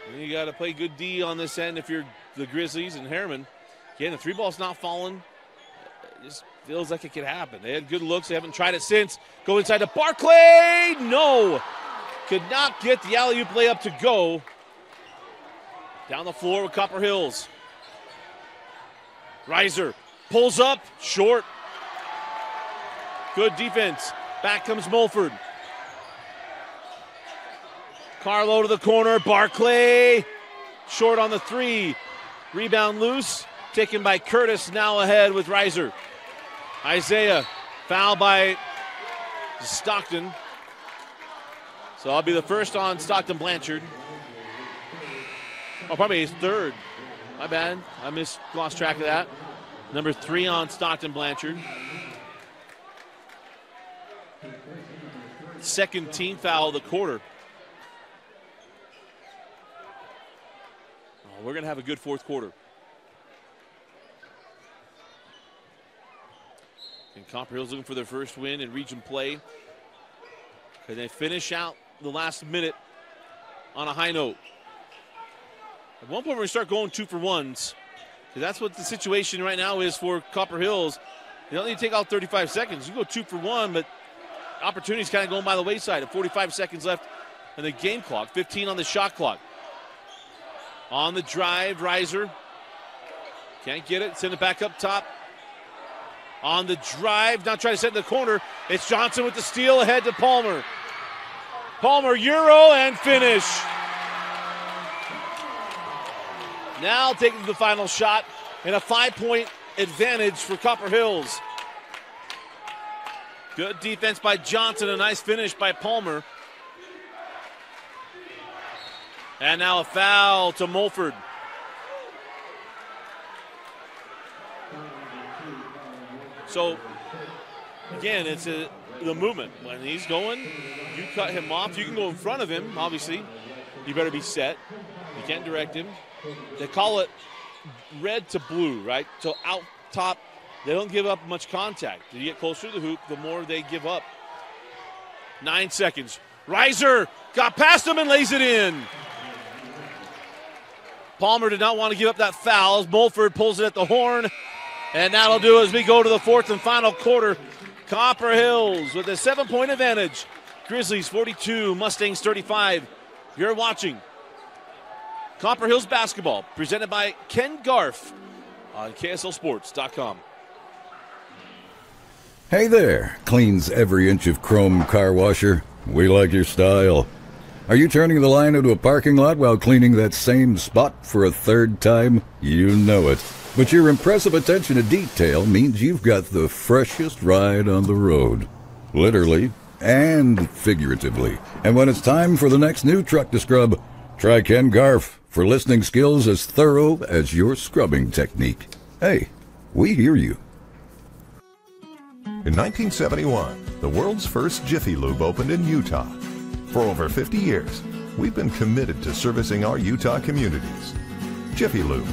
And you got to play good D on this end if you're the Grizzlies and Herriman. Again, the three ball's not falling. It just feels like it could happen. They had good looks. They haven't tried it since. Go inside to Barclay. No. Could not get the alley-oop layup to go. Down the floor with Copper Hills. Reiser pulls up, short. Good defense. Back comes Mulford. Carlo to the corner. Barclay short on the three. Rebound loose. Taken by Curtis, now ahead with Reiser. Isaiah, foul by Stockton. So I'll be the first on Stockton Blanchard. Oh, probably his third. My bad. Lost track of that. Number 3 on Stockton Blanchard. Second team foul of the quarter. Oh, we're going to have a good fourth quarter. And Copper Hills looking for their first win in region play. Can they finish out the last minute on a high note? At one point, we're going to start going 2-for-1s. Because that's what the situation right now is for Copper Hills. You don't need to take out 35 seconds. You go 2-for-1, but opportunities kind of going by the wayside. At 45 seconds left in the game clock. 15 on the shot clock. On the drive, Reiser. Can't get it. Send it back up top. On the drive, not trying to set in the corner. It's Johnson with the steal ahead to Palmer. Palmer, Euro, and finish. Now taking the final shot and a 5-point advantage for Copper Hills. Good defense by Johnson, a nice finish by Palmer. And now a foul to Mulford. So, again, it's the movement. When he's going, you cut him off. You can go in front of him, obviously. You better be set. You can't direct him. They call it red to blue, right? So out top, they don't give up much contact. You get closer to the hoop, the more they give up. 9 seconds. Reiser got past him and lays it in. Palmer did not want to give up that foul. Mulford pulls it at the horn. And that'll do as we go to the fourth and final quarter. Copper Hills with a 7-point advantage. Grizzlies 42, Mustangs 35. You're watching Copper Hills basketball, presented by Ken Garf on KSLSports.com. Hey there, cleans every inch of chrome car washer. We like your style. Are you turning the line into a parking lot while cleaning that same spot for a third time? You know it. But your impressive attention to detail means you've got the freshest ride on the road. Literally and figuratively. And when it's time for the next new truck to scrub, try Ken Garf for listening skills as thorough as your scrubbing technique. Hey, we hear you. In 1971, the world's first Jiffy Lube opened in Utah. For over 50 years, we've been committed to servicing our Utah communities. Jiffy Lube,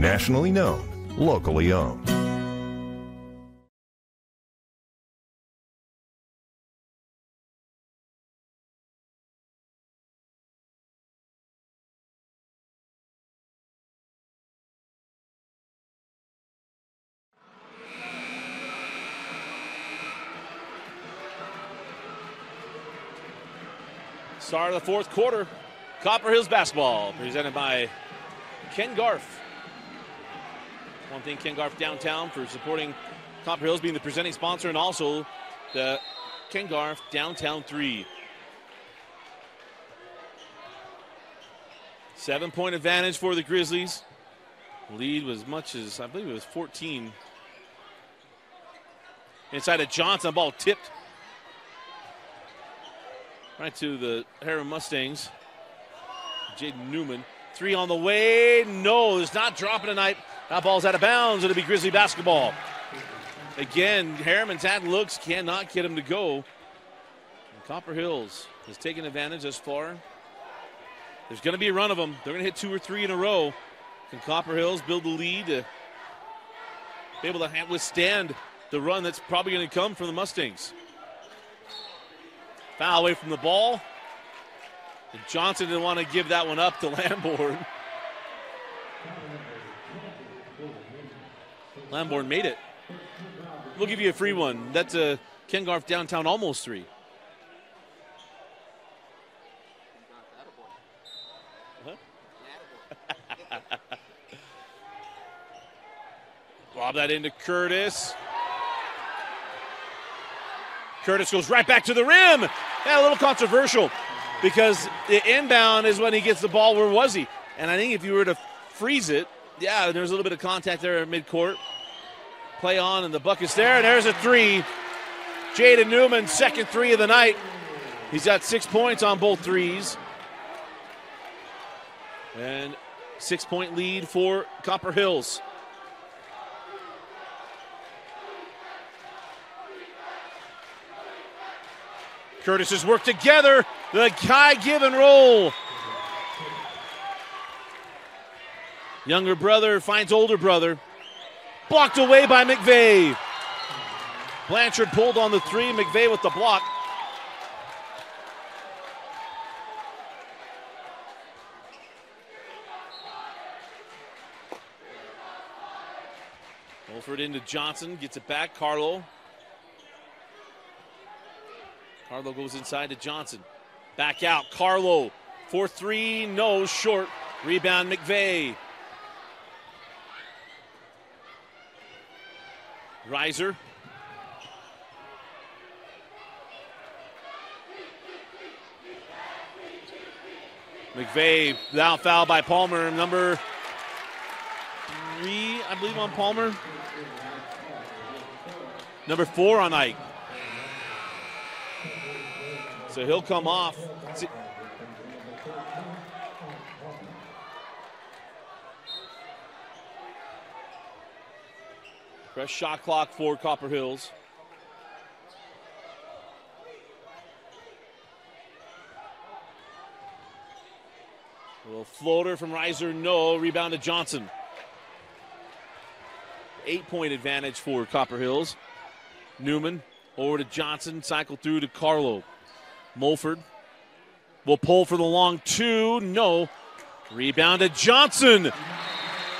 nationally known, locally owned. Start of the fourth quarter. Copper Hills basketball presented by Ken Garf. One thing, Ken Garf downtown for supporting Copper Hills, being the presenting sponsor, and also the Ken Garf Downtown 3. 7-point advantage for the Grizzlies. Lead was as much as, I believe it was 14. Inside of Johnson, ball tipped right to the Herriman Mustangs. Jaden Newman. 3 on the way. No, it's not dropping tonight. That ball's out of bounds. It'll be Grizzly basketball. Again, Herriman's had looks, cannot get him to go. And Copper Hills has taken advantage thus far. There's going to be a run of them. They're going to hit 2 or 3 in a row. Can Copper Hills build the lead to be able to withstand the run that's probably going to come from the Mustangs? Foul away from the ball. And Johnson didn't want to give that one up to Lamborn. Lamborn made it. We'll give you a free one. That's a Ken Garf downtown almost 3. Lob that into Curtis. Curtis goes right back to the rim. Yeah, a little controversial because the inbound is when he gets the ball. Where was he? And I think if you were to freeze it, yeah, there's a little bit of contact there at midcourt. Play on, and the bucket's there, and there's a 3. Jaden Newman, second 3 of the night. He's got 6 points on both 3s. And 6-point lead for Copper Hills. Curtis has worked together. The high give and roll. Younger brother finds older brother. Blocked away by McVeigh. Blanchard pulled on the 3. McVeigh with the block. Wolford into Johnson. Gets it back. Carlo goes inside to Johnson. Back out. Carlo for 3. No, short. Rebound McVeigh. Reiser. McVeigh, now foul by Palmer. Number 3, I believe, on Palmer. Number 4 on Ike. So he'll come off. Fresh shot clock for Copper Hills. A little floater from Reiser, no. Rebound to Johnson. 8-point advantage for Copper Hills. Newman over to Johnson, cycle through to Carlo. Mulford will pull for the long 2, no. Rebound to Johnson.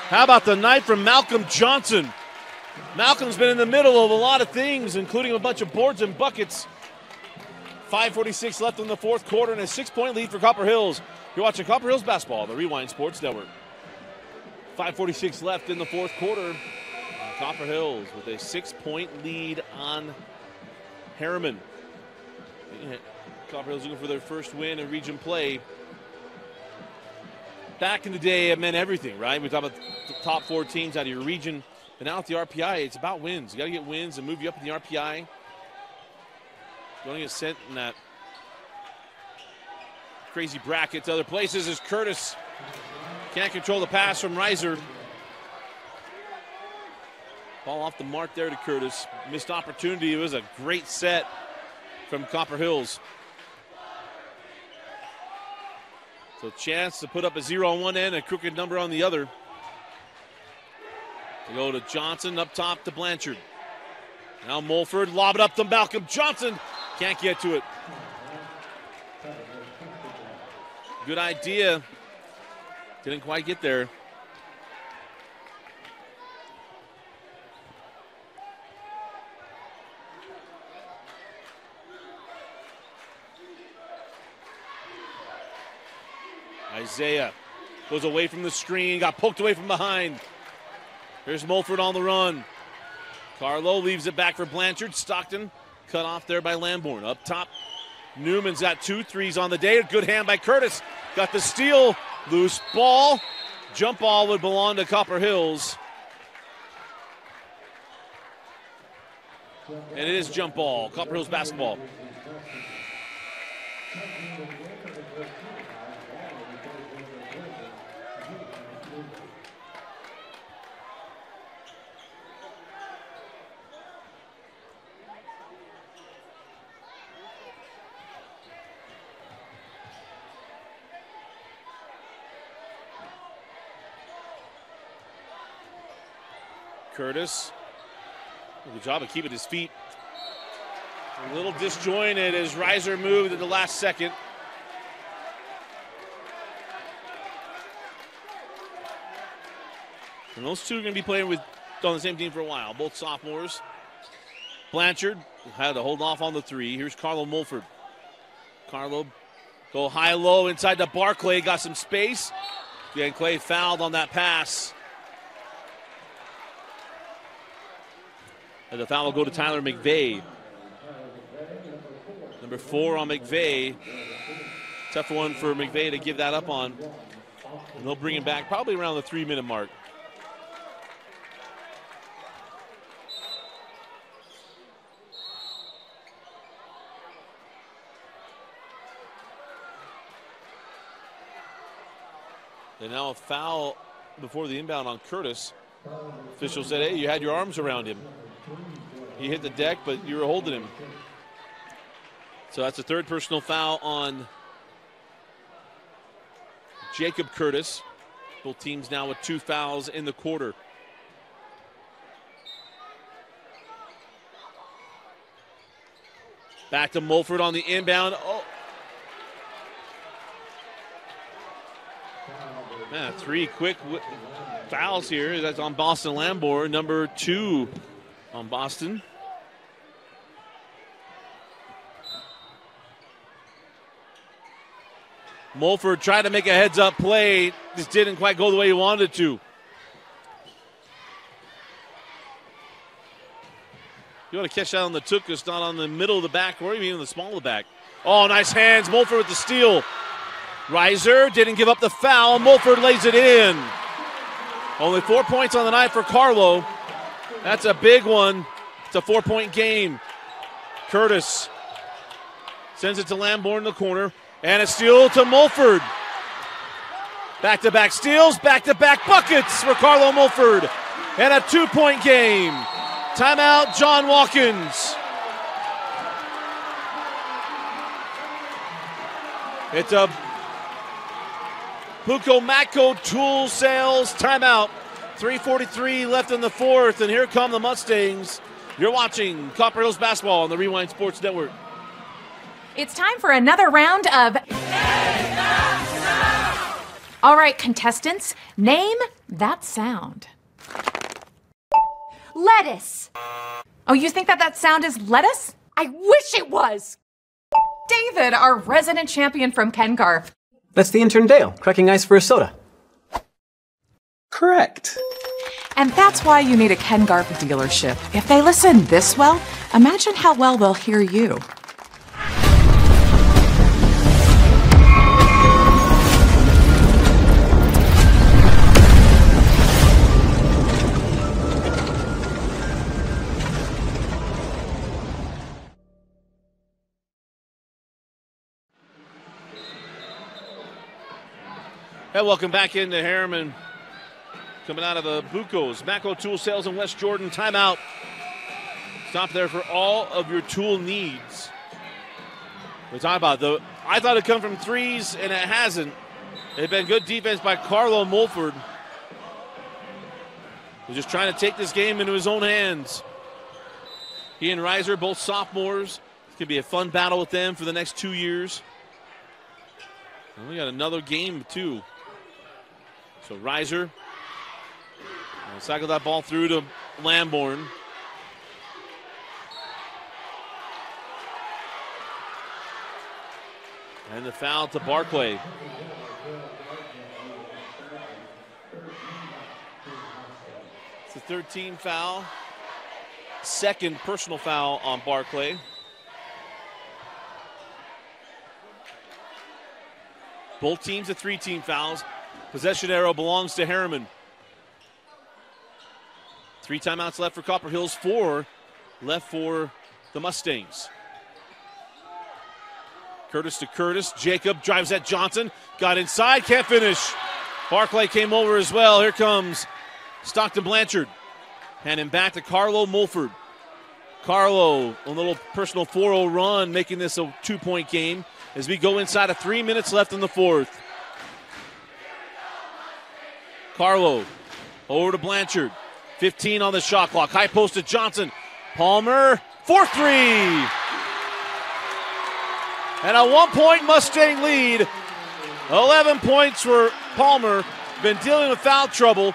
How about the night from Malcolm Johnson? Malcolm's been in the middle of a lot of things, including a bunch of boards and buckets. 5:46 left in the fourth quarter and a 6-point lead for Copper Hills. You're watching Copper Hills basketball on the Rewind Sports Network. 5:46 left in the fourth quarter. Copper Hills with a 6-point lead on Herriman. Copper Hills looking for their first win in region play. Back in the day, it meant everything, right? We talk about the top 4 teams out of your region. But now at the RPI, it's about wins. You got to get wins and move you up in the RPI. You don't get sent in that crazy bracket to other places as Curtis can't control the pass from Reiser. Ball off the mark there to Curtis. Missed opportunity. It was a great set from Copper Hills. So chance to put up a 0 on one end, a crooked number on the other. They go to Johnson, up top to Blanchard. Now Mulford, lob it up to Malcolm Johnson. Can't get to it. Good idea. Didn't quite get there. Isaiah Goes away from the screen, got poked away from behind. Here's Mulford on the run. Carlo leaves it back for Blanchard. Stockton cut off there by Lambourne. Up top, Newman's got 2 threes on the day. A good hand by Curtis. Got the steal. Loose ball. Jump ball would belong to Copper Hills. And it is jump ball. Copper Hills basketball. Curtis, good job of keeping his feet a little disjointed as Reiser moved at the last second. And those two are going to be playing on the same team for a while, both sophomores. Blanchard had to hold off on the 3. Here's Carlo Mulford. Carlo go high-low inside to Barclay, got some space. And Clay fouled on that pass. And the foul will go to Tyler McVeigh. Number 4 on McVeigh. Tough one for McVeigh to give that up on. And they'll bring him back probably around the 3-minute mark. And now a foul before the inbound on Curtis. Official said, hey, you had your arms around him. He hit the deck, but you were holding him. So that's a 3rd personal foul on Jacob Curtis. Both teams now with 2 fouls in the quarter. Back to Mulford on the inbound. Oh. Man, 3 quick fouls here. That's on Boston Lambourne, number 2 on Boston. Mulford tried to make a heads-up play. Just didn't quite go the way he wanted it to. You want to catch that on the tuchus, not on the middle of the back or even the small of the back. Oh, nice hands. Mulford with the steal. Reiser didn't give up the foul. Mulford lays it in. Only 4 points on the night for Carlo. That's a big one. It's a 4-point game. Curtis sends it to Lambourne in the corner. And a steal to Mulford. Back-to-back steals, back-to-back buckets for Carlo Mulford. And a 2-point game. Timeout, John Watkins. It's a Buco-Matco Tool Sales timeout. 3:43 left in the 4th, and here come the Mustangs. You're watching Copper Hills basketball on the Rewind Sports Network. It's time for another round of All right, contestants, name that sound. Lettuce. Oh, you think that sound is lettuce? I wish it was. David, our resident champion from Ken Garf. That's the intern Dale, cracking ice for a soda. Correct. And that's why you need a Ken Garf dealership. If they listen this well, imagine how well they'll hear you. Hey, welcome back into Herriman. Coming out of the Buco's Matco Tool Sales in West Jordan. Timeout. Stop there for all of your tool needs. We're talking about I thought it'd come from threes, and it hasn't. It's been good defense by Carlo Mulford. He's just trying to take this game into his own hands. He and Reiser, both sophomores. It's going to be a fun battle with them for the next 2 years. And we got another game, too. So Reiser cycle that ball through to Lambourne. And the foul to Barclay. It's the third team foul. Second personal foul on Barclay. Both teams at 3 team fouls. Possession arrow belongs to Herriman. 3 timeouts left for Copper Hills, 4 left for the Mustangs. Curtis to Curtis. Jacob drives at Johnson. Got inside, can't finish. Barclay came over as well. Here comes Stockton Blanchard. Handing back to Carlo Mulford. Carlo, a little personal 4-0 run, making this a 2-point game as we go inside of 3 minutes left in the fourth. Carlo over to Blanchard. 15 on the shot clock. High post to Johnson. Palmer, 4-3. And a 1-point Mustang lead. 11 points for Palmer. Been dealing with foul trouble.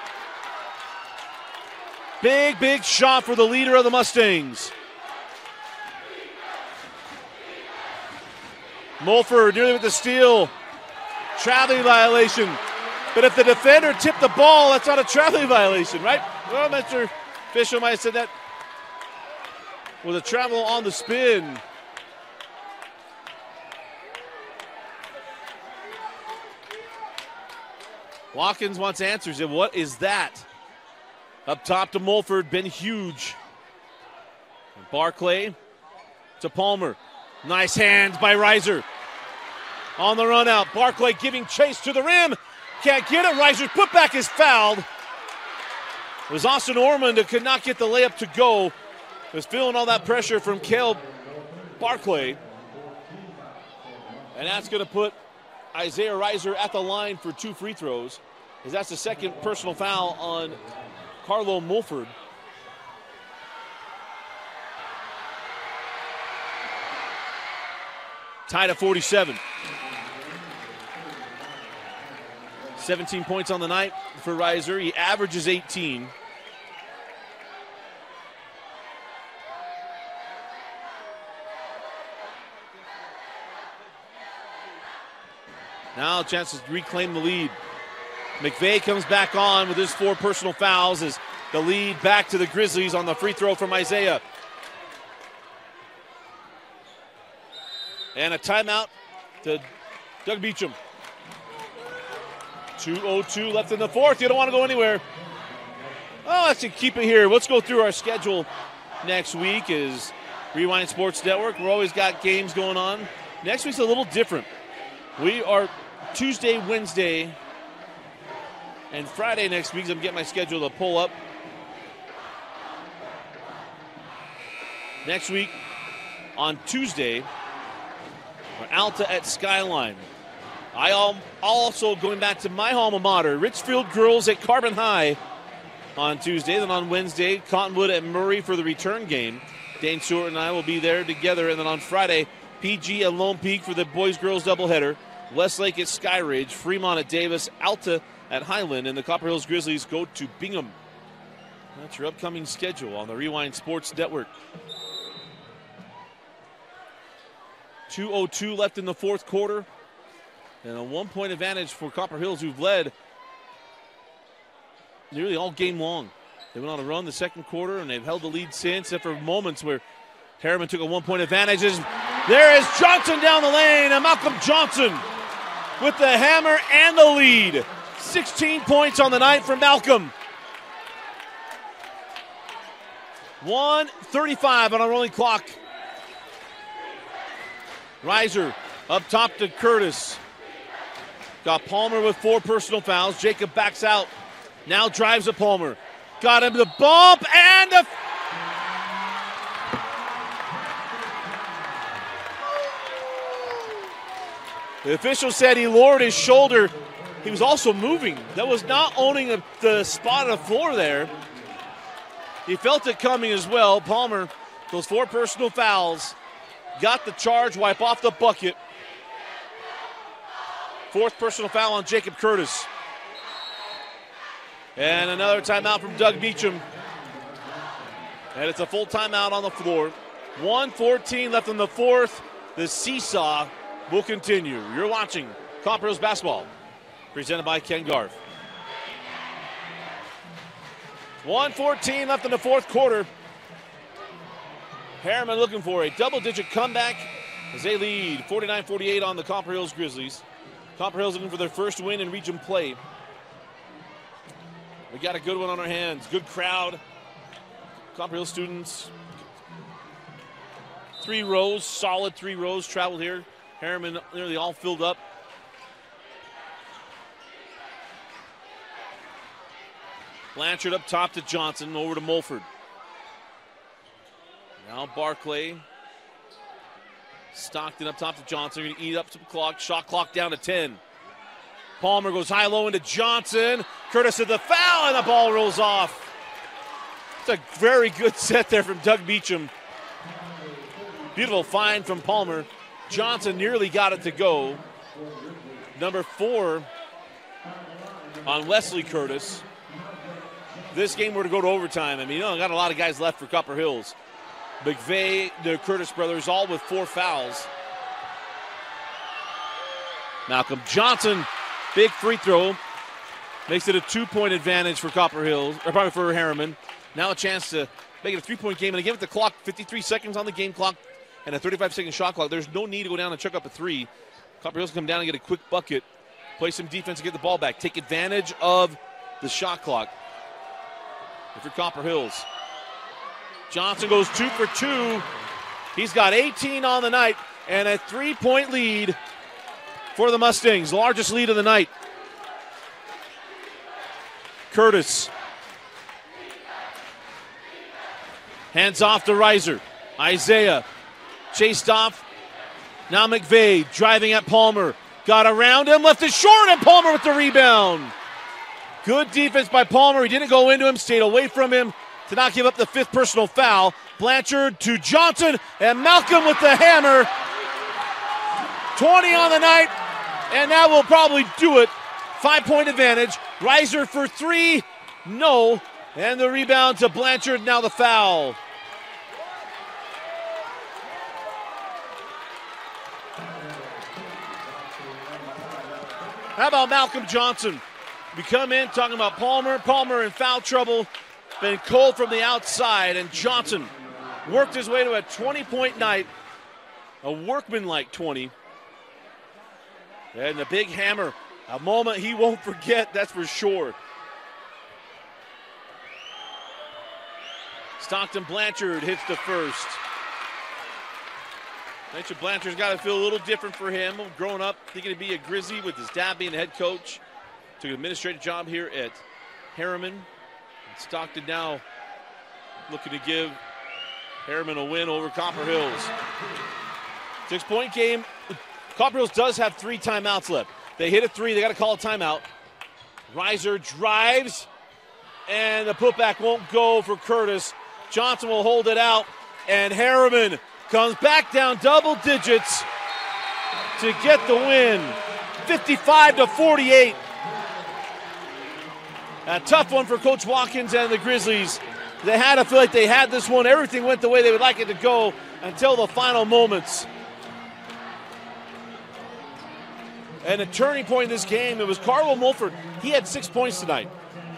Big shot for the leader of the Mustangs. Mulford nearly with the steal. Traveling violation. But if the defender tipped the ball, that's not a traveling violation, right? Well, Mr. Official might have said that was a travel on the spin. Watkins wants answers. And what is that? Up top to Mulford, been huge. And Barclay to Palmer. Nice hands by Reiser. On the run out, Barclay giving chase to the rim. Can't get it. Reiser's putback is fouled. It was Austin Ormond that could not get the layup to go. Was feeling all that pressure from Cale Barclay. And that's going to put Isaiah Reiser at the line for 2 free throws, as that's the second personal foul on Carlo Mulford. Tied at 47. 17 points on the night for Reiser. He averages 18. Now a chance to reclaim the lead. McVeigh comes back on with his 4 personal fouls as the lead back to the Grizzlies on the free throw from Isaiah. And a timeout to Doug Beecham. 2:02 left in the fourth. You don't want to go anywhere. Oh, let's keep it here. Let's go through our schedule next week is Rewind Sports Network. We're always got games going on. Next week's a little different. We are Tuesday, Wednesday, and Friday next week. I'm getting my schedule to pull up. Next week on Tuesday, we're Alta at Skyline. I am also going back to my alma mater, Richfield Girls at Carbon High on Tuesday. Then on Wednesday, Cottonwood at Murray for the return game. Dane Stewart and I will be there together. And then on Friday, PG at Lone Peak for the boys-girls doubleheader. Westlake at Skyridge, Fremont at Davis, Alta at Highland, and the Copper Hills Grizzlies go to Bingham. That's your upcoming schedule on the Rewind Sports Network. 2:02 left in the fourth quarter. And a 1-point advantage for Copper Hills, who've led nearly all game long. They went on a run the second quarter, and they've held the lead since, except for moments where Herriman took a 1-point advantage. There is Johnson down the lane, and Malcolm Johnson with the hammer and the lead. 16 points on the night for Malcolm. 1:35 on a rolling clock. Reiser up top to Curtis. Got Palmer with 4 personal fouls. Jacob backs out. Now drives at Palmer. Got him the bump and the... The official said he lowered his shoulder. He was also moving. That was not owning the spot on the floor there. He felt it coming as well. Palmer, those 4 personal fouls, got the charge, wipe off the bucket. 4th personal foul on Jacob Curtis. And another timeout from Doug Beecham. And it's a full timeout on the floor. 1:14 left in the fourth. The seesaw will continue. You're watching Copper Hills Basketball, presented by Ken Garf. 1:14 left in the fourth quarter. Herriman looking for a double-digit comeback as they lead 49-48 on the Copper Hills Grizzlies. Copper Hills looking for their first win in region play. We got a good one on our hands. Good crowd. Copper Hills students. 3 rows, solid 3 rows traveled here. Herriman nearly all filled up. Blanchard up top to Johnson, over to Mulford. Now Barclay. Stockton up top to Johnson. Going to eat up some clock. Shot clock down to 10. Palmer goes high-low into Johnson. Curtis at the foul, and the ball rolls off. It's a very good set there from Doug Beecham. Beautiful find from Palmer. Johnson nearly got it to go. Number 4 on Wesley Curtis. This game were to go to overtime. I mean, got a lot of guys left for Copper Hills. McVeigh, the Curtis brothers, all with 4 fouls. Malcolm Johnson, big free throw. Makes it a 2-point advantage for Copper Hills, or probably for Herriman. Now a chance to make it a 3-point game. And again, with the clock, 53 seconds on the game clock and a 35-second shot clock, there's no need to go down and chuck up a 3. Copper Hills come down and get a quick bucket, play some defense and get the ball back. Take advantage of the shot clock. For Copper Hills. Johnson goes 2 for 2. He's got 18 on the night and a 3-point lead for the Mustangs. Largest lead of the night. Curtis. Hands off to Reiser. Isaiah chased off. Now McVeigh driving at Palmer. Got around him, left it short, and Palmer with the rebound. Good defense by Palmer. He didn't go into him, stayed away from him to not give up the 5th personal foul. Blanchard to Johnson, and Malcolm with the hammer. 20 on the night, and that will probably do it. 5-point advantage. Reiser for 3, no. And the rebound to Blanchard, now the foul. How about Malcolm Johnson? We come in talking about Palmer. Palmer in foul trouble. Been cold from the outside, and Johnson worked his way to a 20-point night. A workmanlike 20. And the big hammer. A moment he won't forget, that's for sure. Stockton Blanchard hits the first. Blanchard's got to feel a little different for him. Growing up, thinking to be a Grizzly with his dad being the head coach. Took an administrative job here at Herriman. Stockton now looking to give Herriman a win over Copper Hills. 6-point game. Copper Hills does have 3 timeouts left. They hit a 3. They got to call a timeout. Reiser drives, and the putback won't go for Curtis. Johnson will hold it out, and Herriman comes back down double digits to get the win. 55-48. A tough one for Coach Watkins and the Grizzlies. They had to feel like they had this one. Everything went the way they would like it to go until the final moments. And a turning point in this game, it was Carlo Mulford. He had 6 points tonight.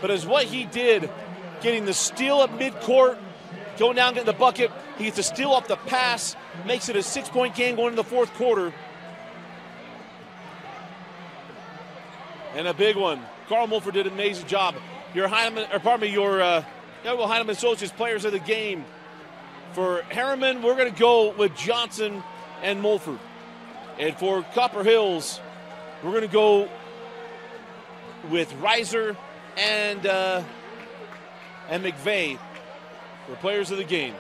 But as what he did, getting the steal at midcourt, going down, getting the bucket, he gets a steal off the pass, makes it a 6-point game going into the fourth quarter. And a big one. Carl Mulford did an amazing job. Your Heineman Associates players of the game. For Herriman, we're going to go with Johnson and Mulford. And for Copper Hills, we're going to go with Reiser and McVeigh for players of the game.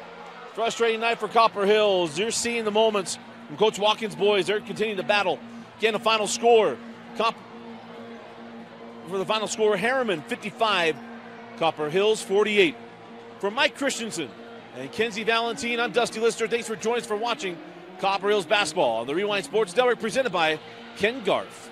Frustrating night for Copper Hills. You're seeing the moments from Coach Watkins' boys. They're continuing to battle. Again, the final score. For the final score, Herriman 55, Copper Hills 48. For Mike Christensen and Kenzie Valentine, I'm Dusty Lister. Thanks for joining us for watching Copper Hills basketball on the Rewind Sports Network, presented by Ken Garf.